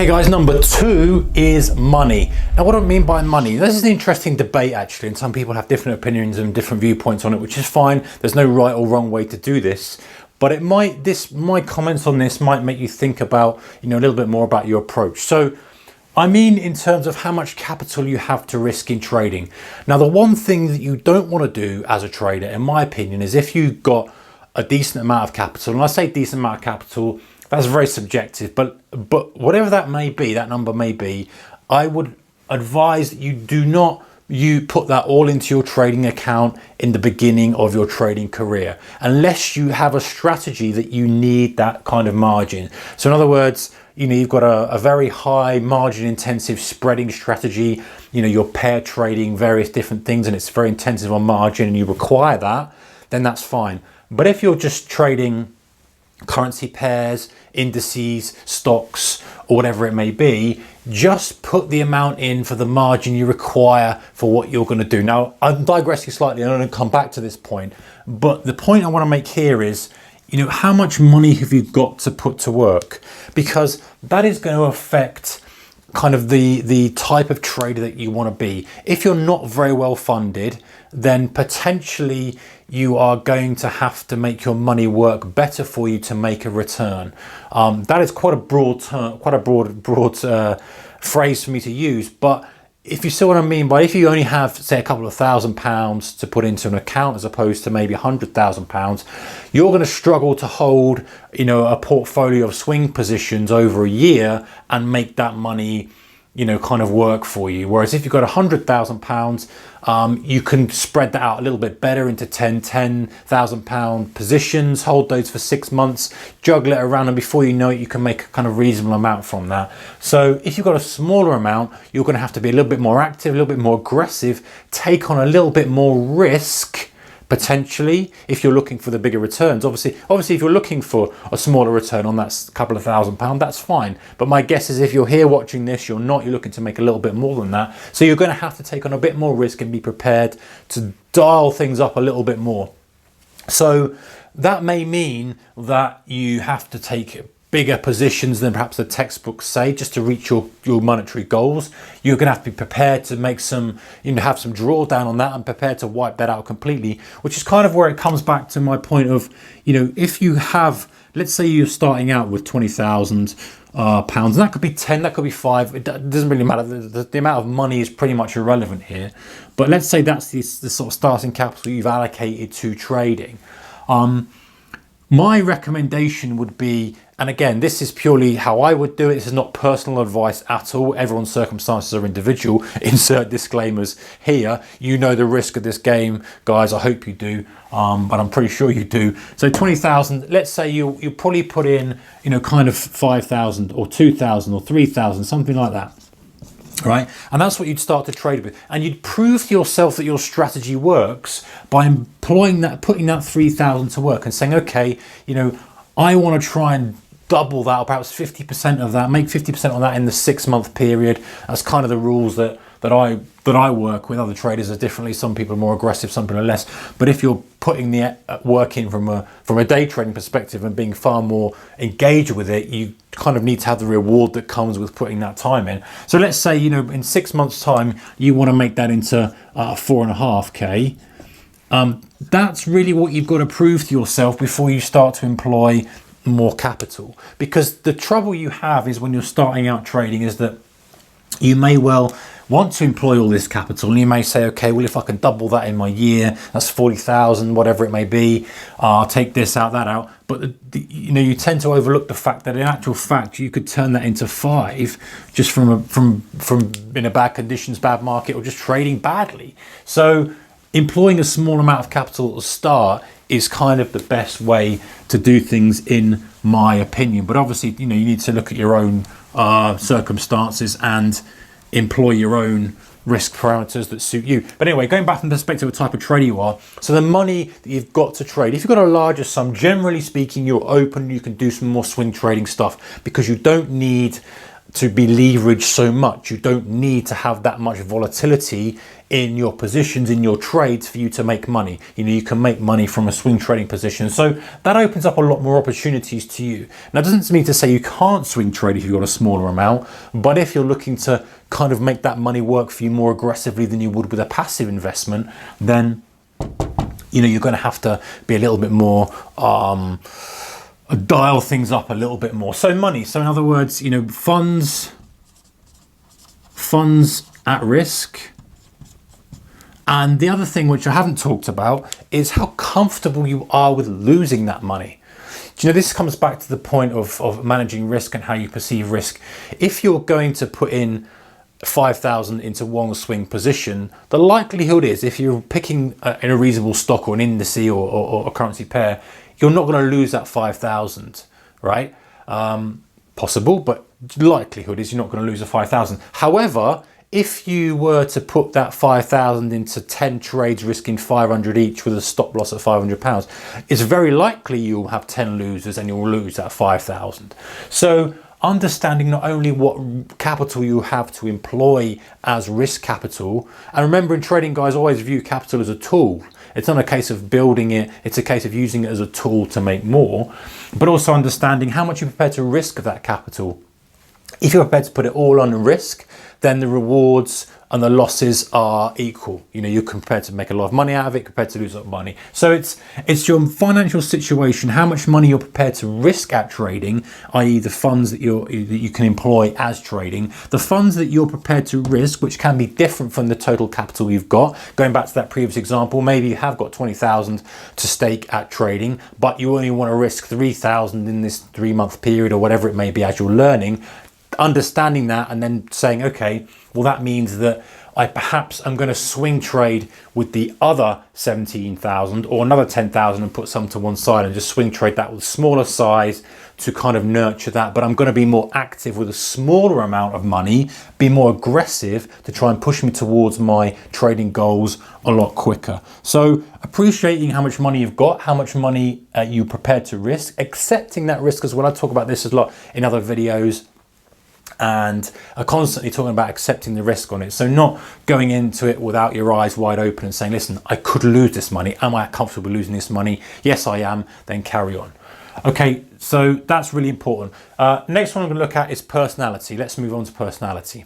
Okay guys, number 2 is money. Now what do I mean by money? This is an interesting debate actually, and some people have different opinions and different viewpoints on it, which is fine. There's no right or wrong way to do this, but my comments on this might make you think about, a little bit more about your approach. So I mean in terms of how much capital you have to risk in trading. Now the one thing that you don't want to do as a trader, in my opinion, is if you've got a decent amount of capital, and I say decent amount of capital, that's very subjective, but whatever that may be, that number may be, I would advise that you put that all into your trading account in the beginning of your trading career, unless you have a strategy that you need that kind of margin. So in other words, you've got a very high margin intensive spreading strategy, you're pair trading various different things and it's very intensive on margin and you require that, then that's fine. But if you're just trading currency pairs, indices, stocks, or whatever it may be, just put the amount in for the margin you require for what you're going to do. Now, I'm digressing slightly, and I'm going to come back to this point, but the point I want to make here is, how much money have you got to put to work? Because that is going to affect kind of the type of trader that you want to be. If you're not very well funded, then potentially you are going to have to make your money work better for you to make a return. That is quite a broad term, quite a broad phrase for me to use, but if you see what I mean by, if you only have, say, a couple of £1,000 to put into an account as opposed to maybe £100,000, you're going to struggle to hold, a portfolio of swing positions over a year and make that money, kind of work for you. Whereas if you've got £100,000, you can spread that out a little bit better into £10,000 positions, hold those for 6 months, juggle it around, and before you know it, you can make a kind of reasonable amount from that. So if you've got a smaller amount, you're going to have to be a little bit more active, a little bit more aggressive, take on a little bit more risk, potentially, if you're looking for the bigger returns. Obviously, if you're looking for a smaller return on that couple of £1,000, that's fine. But my guess is if you're here watching this, you're looking to make a little bit more than that. So you're going to have to take on a bit more risk and be prepared to dial things up a little bit more. So that may mean that you have to take bigger positions than perhaps the textbooks say, just to reach your monetary goals. You're going to have to be prepared to make some, have some drawdown on that and prepared to wipe that out completely, which is kind of where it comes back to my point of, if you have, let's say you're starting out with £20,000, and that could be 10, that could be 5, it doesn't really matter. The amount of money is pretty much irrelevant here. But let's say that's the sort of starting capital you've allocated to trading. My recommendation would be, and again, this is purely how I would do it. This is not personal advice at all. Everyone's circumstances are individual. Insert disclaimers here. You know the risk of this game, guys. I hope you do, but I'm pretty sure you do. So 20,000. Let's say you probably put in, kind of 5,000 or 2,000 or 3,000, something like that. Right, and that's what you'd start to trade with, and you'd prove to yourself that your strategy works by employing that, putting that 3,000 to work, and saying, okay, I want to try and double that, or perhaps 50% of that, make 50% on that in the 6-month period. That's kind of the rules that I work with. Other traders are differently. Some people are more aggressive, some people are less. But if you're putting the work in from a day trading perspective and being far more engaged with it, you kind of need to have the reward that comes with putting that time in. So let's say, in 6 months' time, you want to make that into 4.5K. That's really what you've got to prove to yourself before you start to employ more capital. Because the trouble you have is when you're starting out trading is that you may well want to employ all this capital, and you may say, okay, well, if I can double that in my year, that's 40,000, whatever it may be, I'll take this out, that out. But you tend to overlook the fact that in actual fact you could turn that into 5 just from in a bad conditions, bad market, or just trading badly. So employing a small amount of capital at the start is kind of the best way to do things, in my opinion. But obviously, you need to look at your own circumstances and employ your own risk parameters that suit you. But anyway, going back from the perspective of the type of trader you are, so the money that you've got to trade, if you've got a larger sum, generally speaking, you're open, you can do some more swing trading stuff, because you don't need to be leveraged so much. You don't need to have that much volatility in your positions, in your trades for you to make money. You know, you can make money from a swing trading position. So that opens up a lot more opportunities to you. Now, it doesn't mean to say you can't swing trade if you've got a smaller amount, but if you're looking to kind of make that money work for you more aggressively than you would with a passive investment, then, you know, you're going to have to be a little bit more, dial things up a little bit more. So money. So in other words, you know, funds at risk. And the other thing which I haven't talked about is how comfortable you are with losing that money. Do you know, this comes back to the point of managing risk and how you perceive risk. If you're going to put in 5,000 into one swing position, the likelihood is, if you're picking in a reasonable stock or an index or a currency pair, you're not going to lose that 5,000, right? Possible, but likelihood is you're not going to lose a 5,000. However, if you were to put that 5,000 into 10 trades risking 500 each with a stop loss at £500, it's very likely you'll have 10 losers and you'll lose that 5,000. So understanding not only what capital you have to employ as risk capital, and remember, in trading, guys, always view capital as a tool. It's not a case of building it, it's a case of using it as a tool to make more, but also understanding how much you're prepared to risk that capital. If you're prepared to put it all on risk, then the rewards and the losses are equal. You know, you're prepared to make a lot of money out of it, compared to lose a lot of money. So it's your financial situation, how much money you're prepared to risk at trading, i.e. the funds that you can employ as trading, the funds that you're prepared to risk, which can be different from the total capital you've got. Going back to that previous example, maybe you have got 20,000 to stake at trading, but you only want to risk 3,000 in this 3-month period or whatever it may be as you're learning. Understanding that and then saying, okay, well, that means that I perhaps am going to swing trade with the other 17,000 or another 10,000 and put some to one side and just swing trade that with smaller size to kind of nurture that. But I'm going to be more active with a smaller amount of money, be more aggressive to try and push me towards my trading goals a lot quicker. So appreciating how much money you've got, how much money you're prepared to risk, accepting that risk as well. I talk about this a lot in other videos, and are constantly talking about accepting the risk on it. So not going into it without your eyes wide open and saying, listen, I could lose this money. Am I comfortable losing this money? Yes, I am. Then carry on. Okay, so that's really important. Next one I'm going to look at is personality. Let's move on to personality.